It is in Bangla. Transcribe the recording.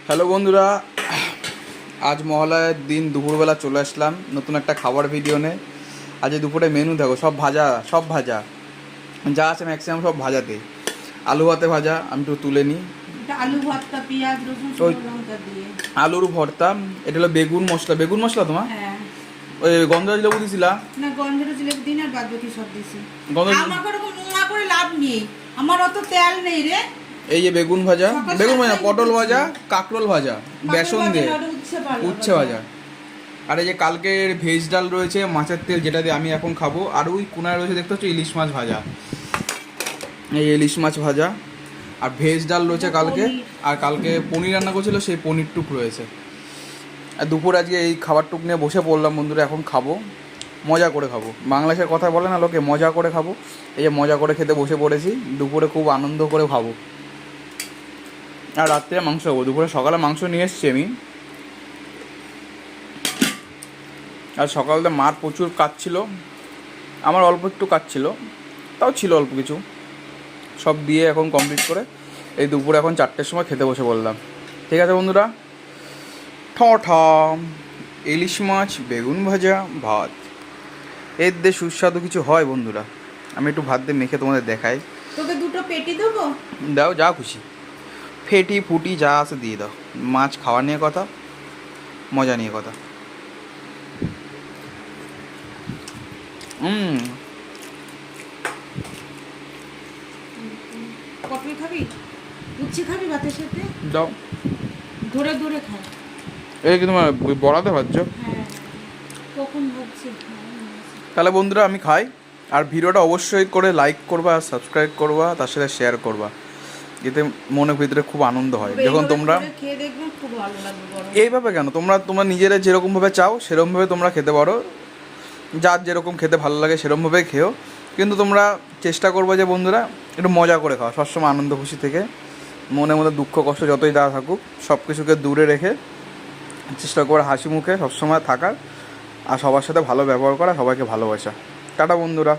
হ্যালো বন্ধুরা, আজ মহালয়ার দিন দুপুরবেলা চলে আসলাম নতুন একটা খাবার ভিডিও নিয়ে। আজ দুপুরে মেনু দেখো, সব ভাজা যা আছে ম্যাক্সিমাম সব ভাজাতে। আলু ভাতে ভাজা, আমি একটু তুলে নিই। আলু ভর্তা, পেঁয়াজ রসুন লঙ্কা দিয়ে আলুর ভর্তা। এটা হলো বেগুন মশলা তোমার। হ্যাঁ, ওই গন্ধরাজ লেবু দিছিলা না গন্ধের জিলেবি দিন আর বাদ বাকি সব দিছি। গন্ধরাজ। আমাকে ওরকম নোংরা করে লাভ নেই, আমার অত তেল নেই রে। এই যে বেগুন ভাজা, পটল ভাজা, কাঁকরোল ভাজা, বেসন দিয়ে, উচ্ছে ভাজা। আর এই যে কালকের ভেজ ডাল রয়েছে, মাছের তেল যেটা দিয়ে আমি এখন খাবো। আর ওই কোনায় রয়েছে দেখতে হচ্ছে ইলিশ মাছ ভাজা, এই ইলিশ মাছ ভাজা। আর ভেজ ডাল রয়েছে কালকে, আর কালকে পনির রান্না করেছিল, সেই পনির টুক রয়েছে। আর দুপুর আজকে এই খাবার টুক নিয়ে বসে পড়লাম বন্ধুরা, এখন খাবো, মজা করে খাবো। বাংলাদেশের কথা বলে না লোকে, মজা করে খাবো। এই যে মজা করে খেতে বসে পড়েছি, দুপুরে খুব আনন্দ করে খাবো। আর রাত্রে মাংস খাবো, দুপুরে সকালে মাংস নিয়ে এসছি আমি। আর সকালতে মার প্রচুর কাজ ছিল, আমার অল্প একটু কাজ ছিল, তাও ছিল অল্প কিছু। সব দিয়ে এখন কমপ্লিট করে এই দুপুরে এখন 4টের সময় খেতে বসে বললাম। ঠিক আছে বন্ধুরা, ঠম ইলিশ মাছ, বেগুন ভাজা, ভাত। এর দিয়ে সুস্বাদু কিছু হয় বন্ধুরা। আমি একটু ভাত দিয়ে মেখে তোমাদের দেখাই। তোকে দুটো পেটি দেবো? দাও, যা খুশি, ফেটি ফুটি যা আছে দিয়ে দাও। মাছ খাওয়া নিয়ে কথা, মজা নিয়ে কথা। পটল খাবি, উচ্ছে খাবি ভাতের সাথে? দাও। ধরে ধরে খাই। এটা কি তোমার বড়াতে ভাজছো? হ্যাঁ, কখন ভাবছি। তাহলে বন্ধুরা আমি খাই। আর ভিডিওটা অবশ্যই করে লাইক করবা, সাবস্ক্রাইব করবা, তার সাথে শেয়ার করবা, এতে মনের ভিতরে খুব আনন্দ হয় যখন তোমরা খেয়ে দেখবেন, খুব ভালো লাগবে। এইভাবে কেন, তোমরা নিজেরা যেরকমভাবে চাও সেরকমভাবে তোমরা খেতে পারো। যার যেরকম খেতে ভালো লাগে সেরকমভাবেই খেও, কিন্তু তোমরা চেষ্টা করবে যে বন্ধুরা একটু মজা করে খাও, সবসময় আনন্দ খুশি থেকে। মনের মধ্যে দুঃখ কষ্ট যতই যা থাকুক সব কিছুকে দূরে রেখে চেষ্টা করে হাসি মুখে সবসময় থাকার, আর সবার সাথে ভালো ব্যবহার করা, সবাইকে ভালোবাসা। টাটা বন্ধুরা।